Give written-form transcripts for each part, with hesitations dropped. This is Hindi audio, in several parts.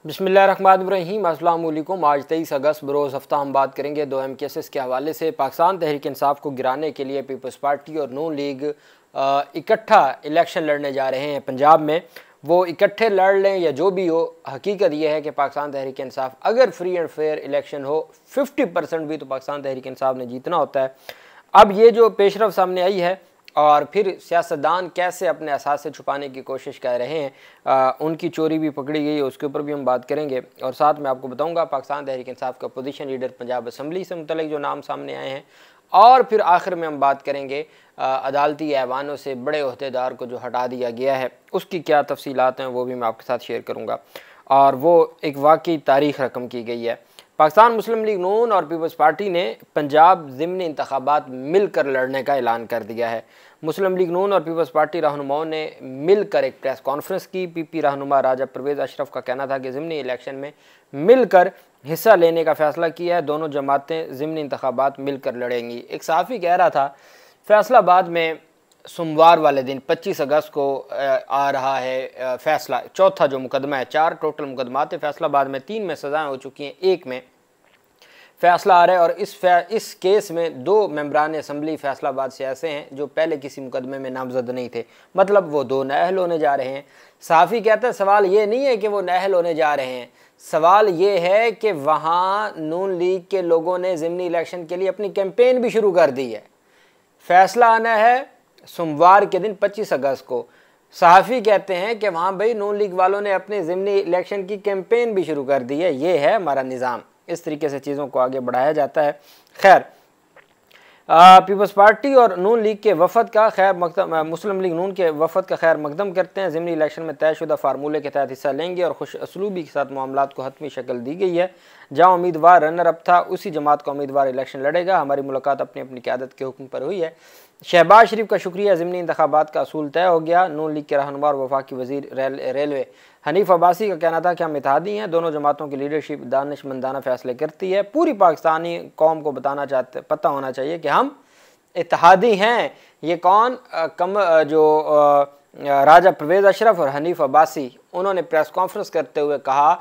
बिस्मिल्लाहिर्रहमानिर्रहीम। अस्सलाम वालेकुम। आज 23 अगस्त बरोज़ हफ्ता हम बात करेंगे दो अहम केसेस के हवाले से। पाकिस्तान तहरीक इंसाफ को गिराने के लिए पीपल्स पार्टी और नून लीग इकट्ठा इलेक्शन लड़ने जा रहे हैं पंजाब में। वो इकट्ठे लड़ लें या जो भी हो, हकीकत यह है कि पाकिस्तान तहरीक इंसाफ अगर फ्री एंड फेयर इलेक्शन हो 50% भी तो पाकिस्तान तहरीक इंसाफ ने जीतना होता है। अब ये जो पेशरफ सामने आई है और फिर सियासतदान कैसे अपने असास से छुपाने की कोशिश कर रहे हैं, उनकी चोरी भी पकड़ी गई है, उसके ऊपर भी हम बात करेंगे। और साथ में आपको बताऊंगा पाकिस्तान तहरीक इंसाफ का अपोजिशन लीडर पंजाब असम्बली से मुतल्लिक जो नाम सामने आए हैं। और फिर आखिर में हम बात करेंगे अदालती ऐवानों से बड़े ओहदेदार को जो हटा दिया गया है उसकी क्या तफसीलात हैं, वो भी मैं आपके साथ शेयर करूँगा। और वो एक वाकई तारीख रकम की गई है। पाकिस्तान मुस्लिम लीग नून और पीपल्स पार्टी ने पंजाब ज़िमनी इंतखाबात मिलकर लड़ने का ऐलान कर दिया है। मुस्लिम लीग नून और पीपल्स पार्टी रहनुमाओं ने मिलकर एक प्रेस कॉन्फ्रेंस की। पीपी रहनुमा राजा परवेज़ अशरफ का कहना था कि ज़िमनी इलेक्शन में मिलकर हिस्सा लेने का फ़ैसला किया है। दोनों जमातें ज़िमनी इंतखाबात मिलकर लड़ेंगी। एक सहाफ़ी कह रहा था फैसलाबाद में सोमवार वाले दिन 25 अगस्त को आ रहा है फैसला, चौथा जो मुकदमा है। 4 टोटल मुकदमात है फैसलाबाद में, 3 में सज़ाएँ हो चुकी हैं, 1 में फ़ैसला आ रहा है। और इस केस में 2 मेंबरान असम्बली फैसलाबाद से ऐसे हैं जो पहले किसी मुकदमे में नामजद नहीं थे, मतलब वो 2 नाअहल होने जा रहे हैं। साफ़ी कहता है सवाल ये नहीं है कि वो नाअहल होने जा रहे हैं, सवाल ये है कि वहाँ नून लीग के लोगों ने ज़िमनी इलेक्शन के लिए अपनी कैंपेन भी शुरू कर दी है। फैसला आना है सोमवार के दिन 25 अगस्त को। सहाफ़ी कहते हैं कि वहाँ भाई नून लीग वालों ने अपने ज़िमनी इलेक्शन की कैंपेन भी शुरू कर दी है। ये है हमारा निज़ाम। इस तरीके से चीज़ों को आगे बढ़ाया जाता है। खैर, पीपल्स पार्टी और नून लीग के वफद का खैर मकदम, मुस्लिम लीग नून के वफद का खैर मकदम करते हैं। ज़िमनी इलेक्शन में तयशुदा फार्मूले के तहत हिस्सा लेंगे और खुश असलूबी के साथ मामलात को हतमी शक्ल दी गई है। जहाँ उम्मीदवार रनर अप था उसी जमात का उम्मीदवार इलेक्शन लड़ेगा। हमारी मुलाकात अपनी अपनी क़यादत के हुक्म पर हुई है। शहबाज शरीफ का शुक्रिया, ज़िमनी इंतखाबात का असूल तय हो गया। नून लीग के रहनुमा और वफाकी वज़ीर रेलवे हनीफ अब्बासी का कहना था कि हम इत्तेहादी हैं, दोनों जमातों की लीडरशिप दानिशमंदाना फ़ैसले करती है। पूरी पाकिस्तानी कौम को पता होना चाहिए कि हम इत्तेहादी हैं। ये कौन जो राजा परवेज़ अशरफ और हनीफ अब्बासी, उन्होंने प्रेस कॉन्फ्रेंस करते हुए कहा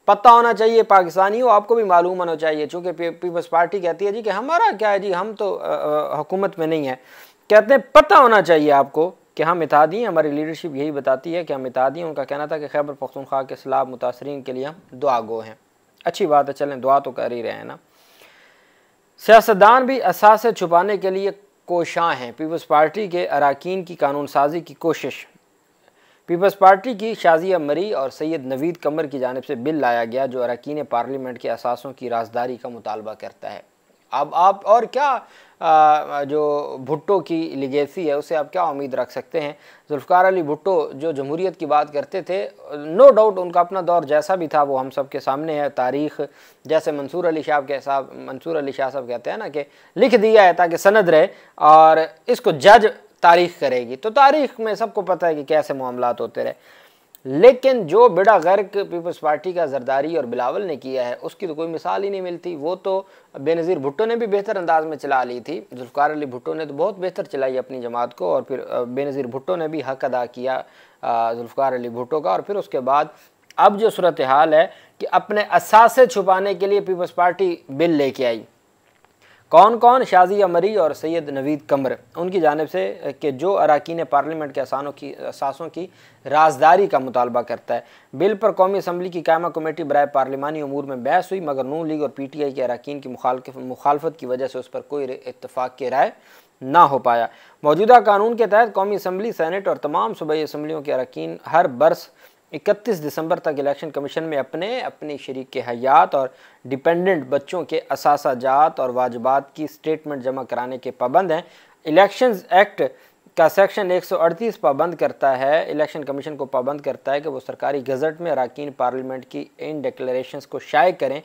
पता होना चाहिए पाकिस्तानियों, आपको भी मालूम होना चाहिए। चूँकि पीपल्स पार्टी कहती है जी कि हमारा क्या है जी, हम तो हुकूमत में नहीं है। कहते हैं पता होना चाहिए आपको कि हम इत्तेहादी हैं, हमारी लीडरशिप यही बताती है कि हम इत्तेहादी हैं। उनका कहना था कि खैबर पख्तूनख्वा के सैलाब मुतासरीन के लिए हम दुआ गो हैं। अच्छी बात है, चलें दुआ तो कर ही रहे हैं ना। सियासतदान भी असास से छुपाने के लिए कोशां हैं। पीपल्स पार्टी के अरकान की कानून साजी की कोशिश। पीपल्स पार्टी की शाजिया मरी और सैयद नवीद कमर की जानिब से बिल लाया गया जो अरकान पार्लियामेंट के असासों की राजदारी का मुतालबा करता है। अब आप और क्या जो भुट्टो की लिगेसी है उससे आप क्या उम्मीद रख सकते हैं। जुल्फ़िकार अली भुट्टो जो जमहूरियत की बात करते थे, नो डाउट उनका अपना दौर जैसा भी था वो हम सब के सामने है। तारीख़ जैसे मंसूर अली शाह साहब कहते हैं ना कि लिख दिया है ताकि सनद रहे और इसको जज तारीख़ करेगी। तो तारीख़ में सबको पता है कि कैसे मामलात होते रहे। लेकिन जो बेड़ा गर्क पीपल्स पार्टी का जरदारी और बिलावल ने किया है उसकी तो कोई मिसाल ही नहीं मिलती। वो तो बेनज़ीर भुट्टो ने भी बेहतर अंदाज में चला ली थी, जुल्फ़िकार अली भुट्टो ने तो बहुत बेहतर चलाई अपनी जमात को। और फिर बेनज़ीर भुट्टो ने भी हक अदा किया जुल्फ़िकार अली भुट्टो का। और फिर उसके बाद अब जो सूरत हाल है कि अपने असासे छुपाने के लिए पीपल्स पार्टी बिल लेके आई। कौन कौन? शाजिया मरी और सैयद नवीद कमर, उनकी जानिब से कि जो अरकान पार्लियामेंट के असासों की राजदारी का मुतालबा करता है। बिल पर कौमी असम्बली की कायमा कमेटी बराए पार्लिमानी अमूर में बहस हुई मगर नून लीग और PTI के अरकान की मुखालफत की वजह से उस पर कोई इत्तफाक की राय ना हो पाया। मौजूदा कानून के तहत कौमी असम्बली, सेनेट और तमाम सूबाई असम्बलियों के अरकान हर बरस 31 दिसंबर तक इलेक्शन कमीशन में अपनी शरीक हयात और डिपेंडेंट बच्चों के असासाजात और वाजबात की स्टेटमेंट जमा कराने के पाबंद हैं। इलेक्शंस एक्ट का सेक्शन 138 पाबंद करता है, इलेक्शन कमीशन को पाबंद करता है कि वो सरकारी गज़ट में अरकान पार्लियामेंट की इन डिक्लेरेशंस को शाये करें।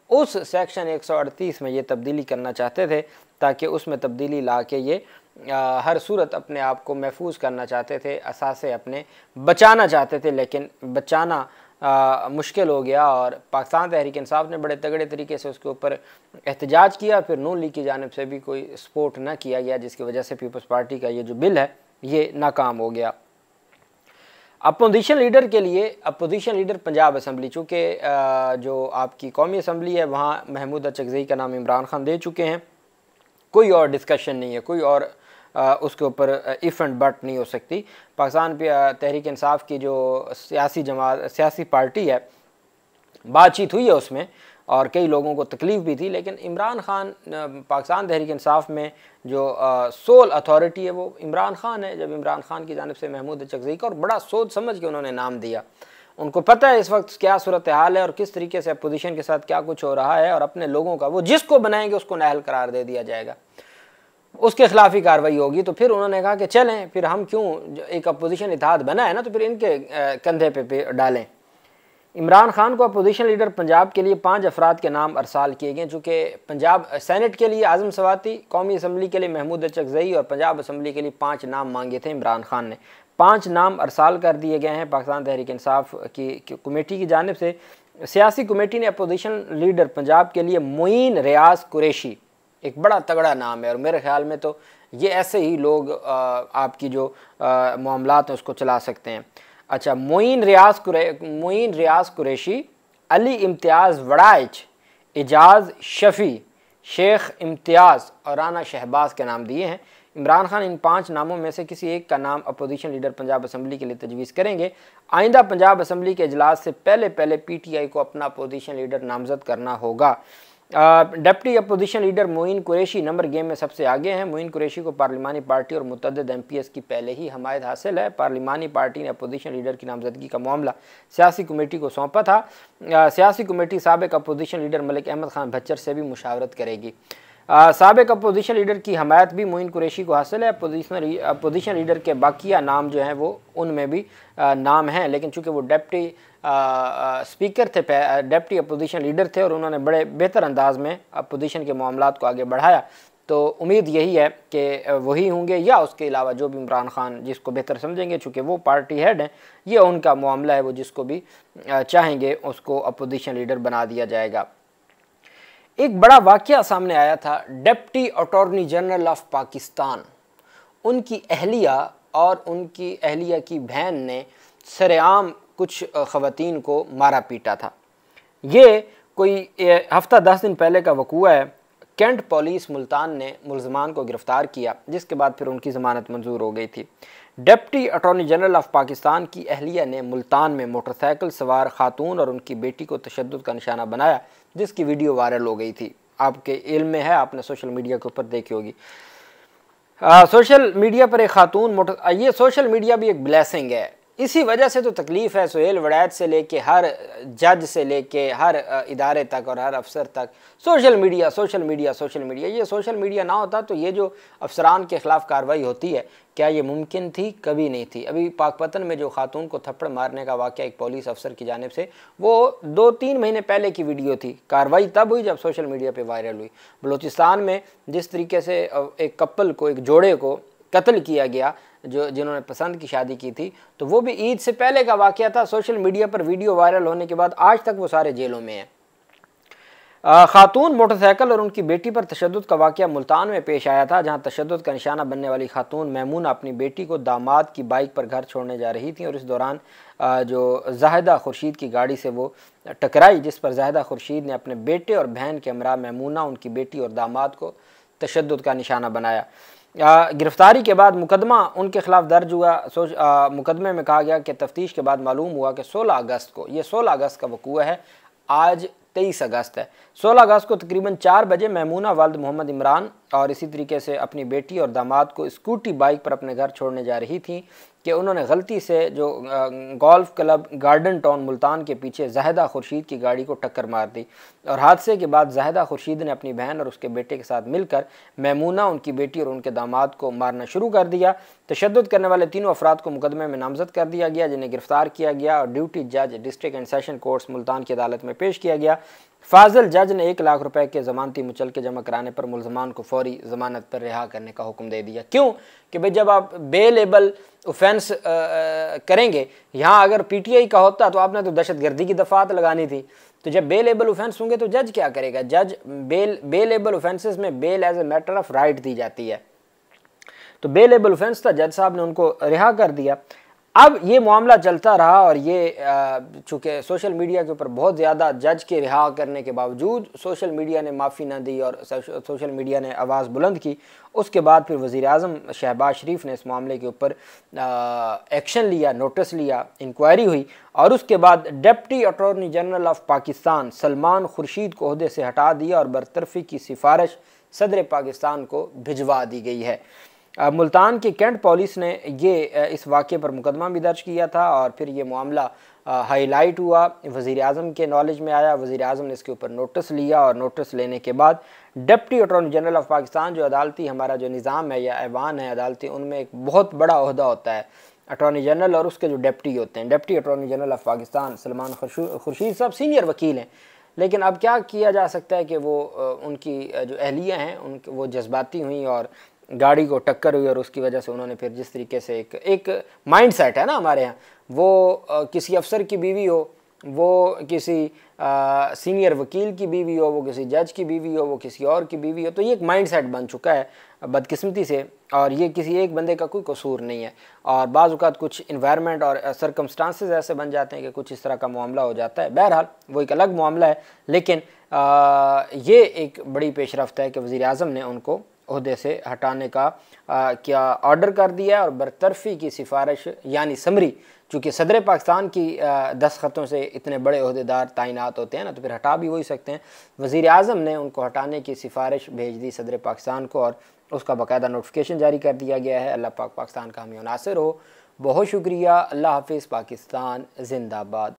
उस सेक्शन 138 में ये तब्दीली करना चाहते थे ताकि उसमें तब्दीली ला के ये हर सूरत अपने आप को महफूज करना चाहते थे, असासे अपने बचाना चाहते थे। लेकिन बचाना मुश्किल हो गया और पाकिस्तान तहरीक इंसाफ ने बड़े तगड़े तरीके से उसके ऊपर एहतजाज किया। फिर नून लीग की जानिब से भी कोई सपोर्ट ना किया गया जिसकी वजह से पीपल्स पार्टी का ये जो बिल है ये नाकाम हो गया। अपोजिशन लीडर के लिए, अपोजिशन लीडर पंजाब असम्बली, चूँकि जो आपकी कौमी असम्बली है वहाँ महमूद अचकज़ई का नाम इमरान खान दे चुके हैं, कोई और डिस्कशन नहीं है, कोई और उसके ऊपर इफ़ एंड बट नहीं हो सकती। पाकिस्तान तहरीक इंसाफ की जो सियासी जमात, सियासी पार्टी है, बातचीत हुई है उसमें और कई लोगों को तकलीफ़ भी थी, लेकिन इमरान खान, पाकिस्तान तहरीक इंसाफ में जो सोल अथॉरिटी है वो इमरान खान है। जब इमरान खान की जानिब से महमूद अचकज़ई का, और बड़ा सोच समझ के उन्होंने नाम दिया, उनको पता है इस वक्त क्या सूरत हाल है और किस तरीके से अपोजिशन के साथ क्या कुछ हो रहा है, और अपने लोगों का, वो जिसको बनाएंगे उसको नाअहल करार दे दिया जाएगा, उसके खिलाफ ही कार्रवाई होगी। तो फिर उन्होंने कहा कि चलें, फिर हम क्यों, एक अपोजिशन इत्तेहाद बना है ना, तो फिर इनके कंधे पे डालें। इमरान खान को अपोजिशन लीडर पंजाब के लिए 5 अफराद के नाम अरसाल किए गए, चूँकि पंजाब सेनेट के लिए आज़म सवाती, कौमी असम्बली के लिए महमूद अचकज़ई और पंजाब असम्बली के लिए 5 नाम मांगे थे इमरान खान ने। 5 नाम अरसाल कर दिए गए हैं पाकिस्तान तहरीक इंसाफ की कमेटी की जानिब से। सियासी कमेटी ने अपोजिशन लीडर पंजाब के लिए मोइन रियाज कुरैशी, एक बड़ा तगड़ा नाम है, और मेरे ख्याल में तो ये ऐसे ही लोग आपकी जो मामलात हैं उसको चला सकते हैं। अच्छा, मोइन रियाज कुरैशी, अली इम्तियाज़ वड़ाइच, एजाज शफ़ी, शेख इम्तियाज़ और राना शहबाज के नाम दिए हैं। इमरान खान इन 5 नामों में से किसी एक का नाम अपोजिशन लीडर पंजाब असम्बली के लिए तजवीज़ करेंगे। आइंदा पंजाब असम्बली के इजलास से पहले PTI को अपना अपोजिशन लीडर नामजद करना होगा। Deputy opposition leader Moin Qureshi number game में सबसे आगे हैं। मोइन कुरैशी को पार्लिमानी पार्टी और मुतअद्दिद MPs की पहले ही हमायत हासिल है। पार्लिमानी पार्टी ने अपोजिशन लीडर की नामजदगी का मामला सियासी कमेटी को सौंपा था। सियासी कमेटी साबिक अपोजिशन लीडर मलिक अहमद खान भच्चर से भी मुशावरत करेगी। साबिक अपोजिशन लीडर की हमायत भी मोइन कुरैशी को हासिल है। अपोजिशन लीडर के बाकिया नाम जो हैं वो उनमें भी नाम हैं, लेकिन चूँकि वो डिप्टी स्पीकर थे, डिप्टी अपोजिशन लीडर थे, और उन्होंने बड़े बेहतर अंदाज में अपोजिशन के मामलात को आगे बढ़ाया, तो उम्मीद यही है कि वही होंगे, या उसके अलावा जो भी इमरान खान जिसको बेहतर समझेंगे, चूँकि वो पार्टी हेड हैं, ये उनका मामला है, वो जिसको भी चाहेंगे उसको अपोजिशन लीडर बना दिया जाएगा। एक बड़ा वाक़या सामने आया था, deputy attorney general of Pakistan, उनकी अहलिया और उनकी अहलिया की बहन ने सरेआम कुछ ख़वातीन को मारा पीटा था। ये कोई हफ्ता 10 दिन पहले का वक़ूआ है। कैंट पुलिस मुल्तान ने मुल्ज़मान को गिरफ़्तार किया, जिसके बाद फिर उनकी ज़मानत मंजूर हो गई थी। Deputy attorney general of Pakistan की अहलिया ने मुल्तान में मोटरसाइकिल सवार खातून और उनकी बेटी को तशद्दुद का निशाना बनाया, जिसकी वीडियो वायरल हो गई थी। आपके इल्म में है, आपने सोशल मीडिया के ऊपर देखी होगी। सोशल मीडिया पर एक खातून ये सोशल मीडिया भी एक ब्लेसिंग है, इसी वजह से तो तकलीफ़ है सुहेल वड़ैत से लेके हर जज से लेके हर इदारे तक और हर अफसर तक सोशल मीडिया। ये सोशल मीडिया ना होता तो ये जो अफसरान के ख़िलाफ़ कार्रवाई होती है, क्या ये मुमकिन थी? कभी नहीं थी। अभी पाकपतन में जो खातून को थप्पड़ मारने का वाक़या एक पुलिस अफसर की जानिब से, वो 2-3 महीने पहले की वीडियो थी। कार्रवाई तब हुई जब सोशल मीडिया पर वायरल हुई। बलूचिस्तान में जिस तरीके से एक कपल को, एक जोड़े को कत्ल किया गया, जिन्होंने पसंद की शादी की थी, तो वो भी ईद से पहले का वाक़या था। सोशल मीडिया पर वीडियो वायरल होने के बाद आज तक वो सारे जेलों में हैं। खातून मोटरसाइकिल और उनकी बेटी पर तशद्दुद का वाक़या मुल्तान में पेश आया था, जहां तशद्दुद का निशाना बनने वाली खातून मैमूना अपनी बेटी को दामाद की बाइक पर घर छोड़ने जा रही थी, और इस दौरान जो जाहिदा खुर्शीद की गाड़ी से वो टकराई, जिस पर जाहिदा खुर्शीद ने अपने बेटे और बहन के हमरा मैमूना, उनकी बेटी और दामाद को तशद्दुद का निशाना बनाया। गिरफ्तारी के बाद मुकदमा उनके खिलाफ दर्ज हुआ। मुकदमे में कहा गया कि तफ्तीश के बाद मालूम हुआ कि 16 अगस्त को, ये 16 अगस्त का वक़ूआ है, आज 23 अगस्त है। 16 अगस्त को तकरीबन 4 बजे मैमूना वालिद मोहम्मद इमरान और इसी तरीके से अपनी बेटी और दामाद को स्कूटी बाइक पर अपने घर छोड़ने जा रही थी कि उन्होंने गलती से जो golf club garden town Multan के पीछे जाहिदा खुर्शीद की गाड़ी को टक्कर मार दी, और हादसे के बाद जाहिदा खुर्शीद ने अपनी बहन और उसके बेटे के साथ मिलकर मैमूना, उनकी बेटी और उनके दामाद को मारना शुरू कर दिया। तशद्दुद करने वाले तीनों अफराद को मुकदमे में नामजद कर दिया गया, जिन्हें गिरफ्तार किया गया और ड्यूटी जज district and session courts Multan की अदालत में पेश किया गया। फाजिल जज ने 1 लाख रुपए के ज़मानती मुचलके जमा कराने पर मुल्ज़मान को फौरी ज़मानत पर रिहा करने का हुक्म दे दिया। क्यों? कि भाई जब आप बेलेबल ऑफेंस करेंगे, यहाँ अगर PTI का होता तो आपने तो दहशतगर्दी की दफ़ात लगानी थी, तो जब बेलेबल ऑफेंस होंगे तो जज क्या करेगा? जज बेलेबल ऑफेंसेस में bail as a matter of right दी जाती है, तो बेलेबल ऑफेंस था, जज साहब ने उनको रिहा कर दिया। अब ये मामला चलता रहा और ये चूँकि सोशल मीडिया के ऊपर बहुत ज़्यादा जज के रिहा करने के बावजूद सोशल मीडिया ने माफ़ी ना दी और सोशल मीडिया ने आवाज़ बुलंद की, उसके बाद फिर वज़ीर-ए-आज़म शहबाज शरीफ ने इस मामले के ऊपर एक्शन लिया, नोटिस लिया, इंक्वायरी हुई और उसके बाद deputy attorney general of Pakistan Salman Khurshid को ओहदे से हटा दिया और बरतरफ़ी की सिफारिश सदर पाकिस्तान को भिजवा दी गई है। मुल्तान की कैंट पुलिस ने ये इस वाक़े पर मुकदमा भी दर्ज किया था और फिर ये मामला हाईलाइट हुआ, वज़ीर-ए-आज़म के नॉलेज में आया, वज़ीर-ए-आज़म ने इसके ऊपर नोटिस लिया और नोटिस लेने के बाद deputy attorney general of Pakistan, जो अदालती हमारा जो निज़ाम है या ऐवान है अदालती, उनमें एक बहुत बड़ा ओहदा होता है अटॉर्नी जनरल और उसके जो डिप्टी होते हैं। Deputy attorney general of Pakistan Salman Khurshid साहब सीनियर वकील हैं, लेकिन अब क्या किया जा सकता है कि वो उनकी जो अहलिया हैं उनके वो जज्बाती हुई और गाड़ी को टक्कर हुई और उसकी वजह से उन्होंने फिर जिस तरीके से एक माइंड सेट है ना हमारे यहाँ, वो किसी अफसर की बीवी हो, वो किसी सीनियर वकील की बीवी हो, वो किसी जज की बीवी हो, वो किसी और की बीवी हो, तो ये एक माइंड सेट बन चुका है बदकिस्मती से और ये किसी एक बंदे का कोई कसूर नहीं है। और बाज़ औक़ात कुछ इन्वायरमेंट और सर्कमस्टांसेस ऐसे बन जाते हैं कि कुछ इस तरह का मामला हो जाता है। बहरहाल वो एक अलग मामला है, लेकिन ये एक बड़ी पेशरफ्त है कि वज़ीर-ए-आज़म ने उनको ओहदे से हटाने का क्या ऑर्डर कर दिया और बरतरफ़ी की सिफारिश यानी समरी, चूँकि सदर पाकिस्तान की दस्तखतों से इतने बड़े ओहदेदार तैनात होते हैं ना, तो फिर हटा भी वही सकते हैं। वज़ीर-ए-आज़म ने उनको हटाने की सिफारिश भेज दी सदर पाकिस्तान को और उसका बाकायदा नोटिफिकेशन जारी कर दिया गया है। अल्लाह पाक पाकिस्तान का हामी नासिर हो। बहुत शुक्रिया। अल्लाह हाफ़िज़। पाकिस्तान ज़िंदाबाद।